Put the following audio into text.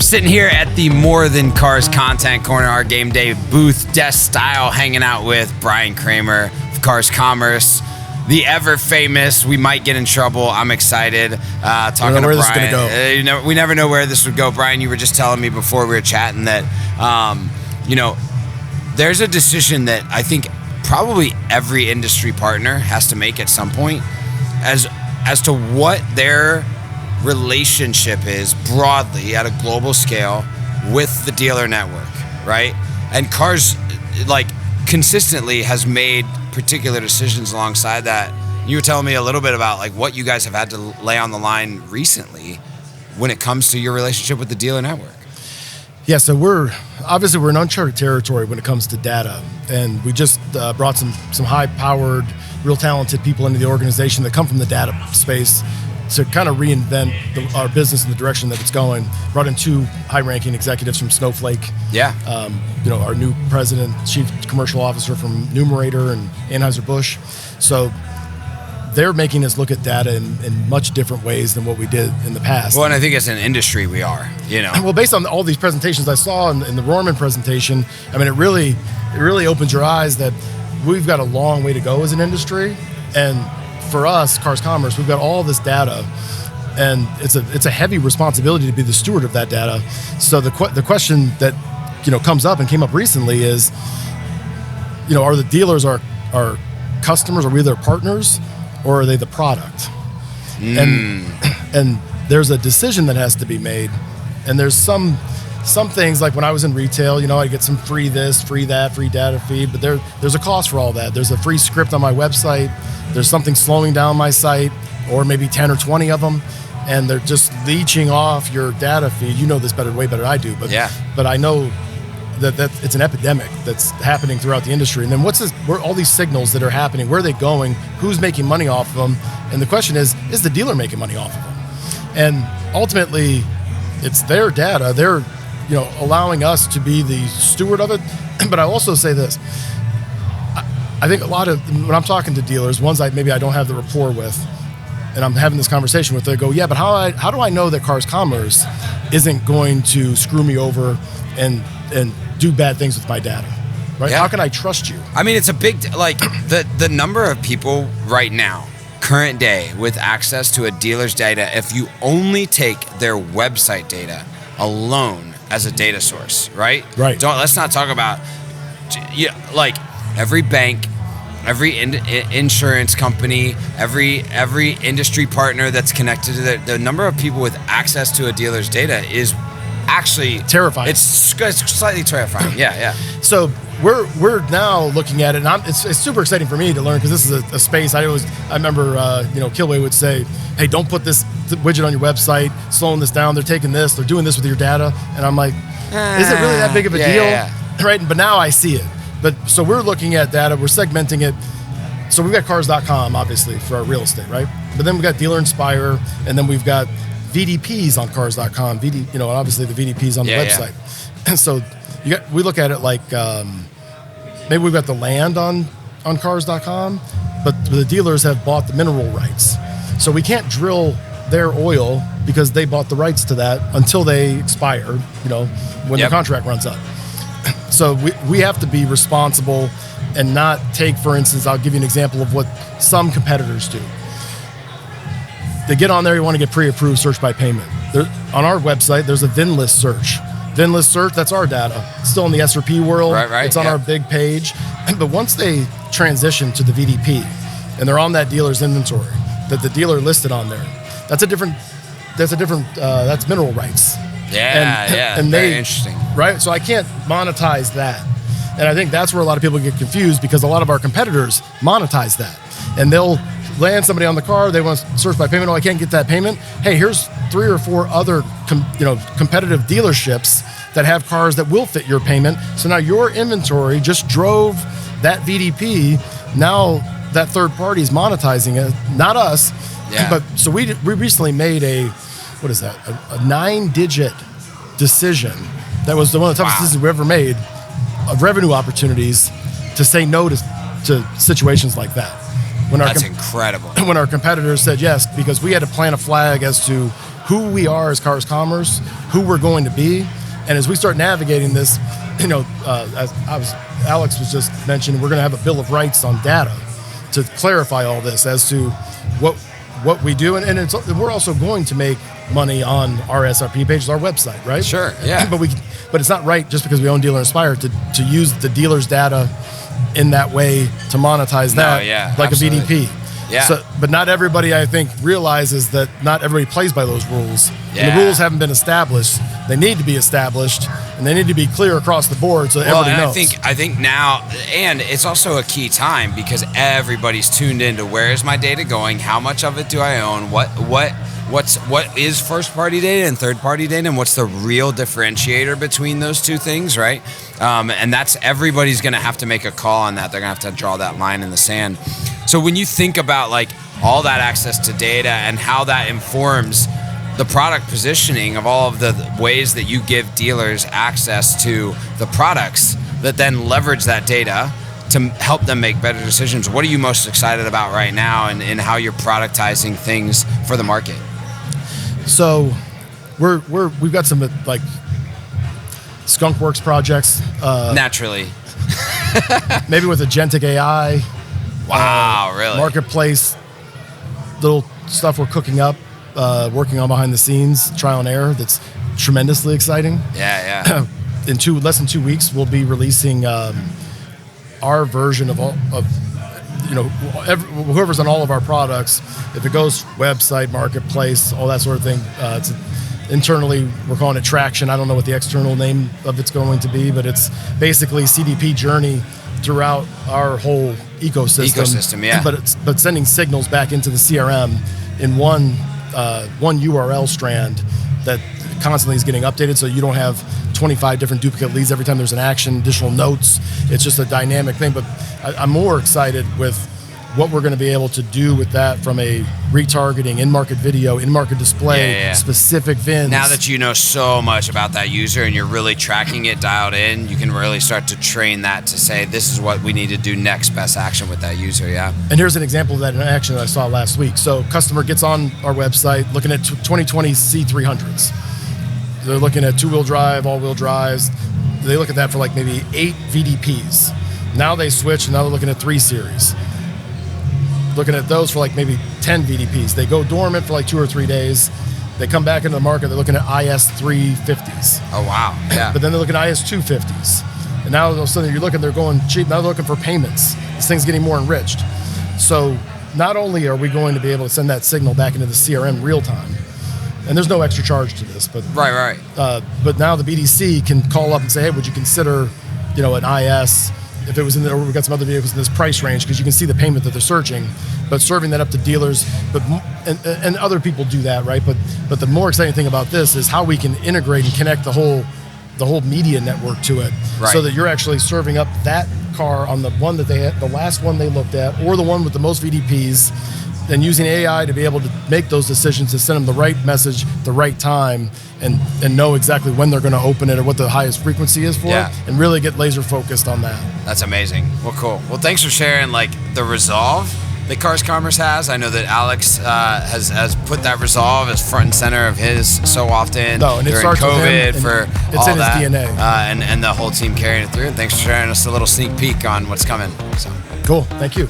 Sitting here at the More Than Cars Content Corner, our game day booth, desk style, hanging out with Brian Kramer of Cars Commerce, the ever famous. We might get in trouble. I'm excited. Talking to Brian. This is gonna go. We never know where this would go. Brian, you were just telling me before we were chatting that, there's a decision that I think probably every industry partner has to make at some point as to what their relationship is broadly at a global scale with the dealer network, right? And Cars, consistently has made particular decisions alongside that. You were telling me a little bit about what you guys have had to lay on the line recently when it comes to your relationship with the dealer network. Yeah, so we're in uncharted territory when it comes to data, and we just brought some high-powered, real talented people into the organization that come from the data space to kind of reinvent our business in the direction that it's going. Brought in 2 high-ranking executives from Snowflake. Yeah. Our new president, chief commercial officer from Numerator and Anheuser-Busch. So they're making us look at data in much different ways than what we did in the past. Well, and I think as an industry we are, Well, based on all these presentations I saw in the Rohrman presentation, I mean, it really opens your eyes that we've got a long way to go as an industry. And for us, Cars Commerce, we've got all this data, and it's a heavy responsibility to be the steward of that data. So the question that comes up and came up recently is, are the dealers our customers? Are we their partners, or are they the product? And there's a decision that has to be made, and there's some things, like when I was in retail, I get some free this, free that, free data feed, but there's a cost for all that. There's a free script on my website. There's something slowing down my site, or maybe 10 or 20 of them, and they're just leeching off your data feed. You know this way better than I do, but I know that it's an epidemic that's happening throughout the industry. And then where all these signals that are happening, where are they going? Who's making money off of them? And the question is the dealer making money off of them? And ultimately, it's their data. They're allowing us to be the steward of it. But I also say this. I think a lot of, when I'm talking to dealers, ones maybe I don't have the rapport with, and I'm having this conversation with, they go, yeah, but how do I know that Cars Commerce isn't going to screw me over and do bad things with my data, right? Yeah. How can I trust you? I mean, it's a big, the number of people right now, current day, with access to a dealer's data, if you only take their website data alone as a data source, right? Right. Let's not talk about, every bank, every insurance company, every industry partner that's connected to the number of people with access to a dealer's data is actually terrifying. It's slightly terrifying. Yeah. So we're now looking at it, and it's super exciting for me to learn, because this is a space I remember Kilway would say, hey, don't put this widget on your website, slowing this down. They're taking this, they're doing this with your data, and I'm like, is it really that big of a deal? Yeah. Right? But now I see it. But so we're looking at data, we're segmenting it. So we've got cars.com, obviously, for our real estate, right? But then we've got Dealer Inspire, and then we've got VDPs on cars.com, obviously the VDPs on the website. And so we look at it like maybe we've got the land on cars.com, but the dealers have bought the mineral rights. So we can't drill their oil because they bought the rights to that until they expire, when the contract runs up. So we have to be responsible and not take, for instance, I'll give you an example of what some competitors do. They get on there, you want to get pre-approved search by payment. On our website, there's a VIN list search. VIN list search, that's our data. It's still in the SRP world. Right, it's on our big page. But once they transition to the VDP and they're on that dealer's inventory that the dealer listed on there, that's mineral rights. And very interesting. Right? So I can't monetize that. And I think that's where a lot of people get confused, because a lot of our competitors monetize that. And they'll land somebody on the car, they want to search by payment, I can't get that payment. Hey, here's 3 or 4 other competitive dealerships that have cars that will fit your payment. So now your inventory just drove that VDP. Now that third party is monetizing it, not us. Yeah. But so we recently made a 9-digit decision that was one of the toughest decisions we ever made, of revenue opportunities, to say no to situations like that. That's incredible. When our competitors said yes, because we had to plant a flag as to who we are as Cars Commerce, who we're going to be. And as we start navigating this, as Alex was just mentioning, we're going to have a bill of rights on data to clarify all this as to what we do. And we're also going to make money on our SRP pages, our website, right? Sure, yeah. But it's not right just because we own Dealer Inspire to use the dealer's data in that way to monetize that, like absolutely. A VDP. Yeah. But not everybody, I think, realizes that not everybody plays by those rules. Yeah. And the rules haven't been established. They need to be established, and they need to be clear across the board so everybody knows. I think now, and it's also a key time because everybody's tuned into where is my data going, how much of it do I own, what is first-party data and third-party data, and what's the real differentiator between those two things, right? And that's everybody's going to have to make a call on that. They're going to have to draw that line in the sand. So when you think about like all that access to data and how that informs the product positioning of all of the ways that you give dealers access to the products that then leverage that data to help them make better decisions, what are you most excited about right now and how you're productizing things for the market? So we've got some like skunkworks projects. Naturally. Maybe with agentic AI. Wow, really? Marketplace, little stuff we're cooking up, working on behind the scenes, trial and error. That's tremendously exciting. Yeah. In less than 2 weeks, we'll be releasing our version of whoever's on all of our products. If it goes website, marketplace, all that sort of thing. Internally, we're calling it traction. I don't know what the external name of it's going to be, but it's basically CDP journey throughout our whole ecosystem, yeah. But sending signals back into the CRM in one URL strand that constantly is getting updated, so you don't have 25 different duplicate leads every time there's an action, additional notes. It's just a dynamic thing. But I'm more excited with what we're going to be able to do with that from a retargeting, in-market video, in-market display, specific VINs. Now that you know so much about that user and you're really tracking it dialed in, you can really start to train that to say, this is what we need to do next, best action with that user, yeah. And here's an example of that in action that I saw last week. So customer gets on our website looking at 2020 C300s. They're looking at two-wheel drive, all-wheel drives. They look at that for like maybe 8 VDPs. Now they switch, and now they're looking at 3 series. Looking at those for like maybe 10 VDPs. They go dormant for like 2 or 3 days. They come back into the market. They're looking at IS350s. Oh, wow. Yeah. But then they're looking at IS250s. And now all of a sudden you're looking, they're going cheap. Now they're looking for payments. This thing's getting more enriched. So not only are we going to be able to send that signal back into the CRM real time, and there's no extra charge to this, but right. But now the BDC can call up and say, hey, would you consider, an IS? If it was in there, we've got some other vehicles in this price range because you can see the payment that they're searching, but serving that up to dealers, and other people do that, right? But the more exciting thing about this is how we can integrate and connect the whole media network to it, right. So that you're actually serving up that car on the one that they had, the last one they looked at, or the one with the most VDPs, and using AI to be able to make those decisions to send them the right message, the right time, and know exactly when they're going to open it or what the highest frequency is for it, and really get laser focused on that. That's amazing. Well, cool. Well, thanks for sharing like the resolve that Cars Commerce has. I know that Alex has put that resolve as front and center of his so often and during COVID for it's all in that. His DNA. And the whole team carrying it through. And thanks for sharing us a little sneak peek on what's coming. So cool. Thank you.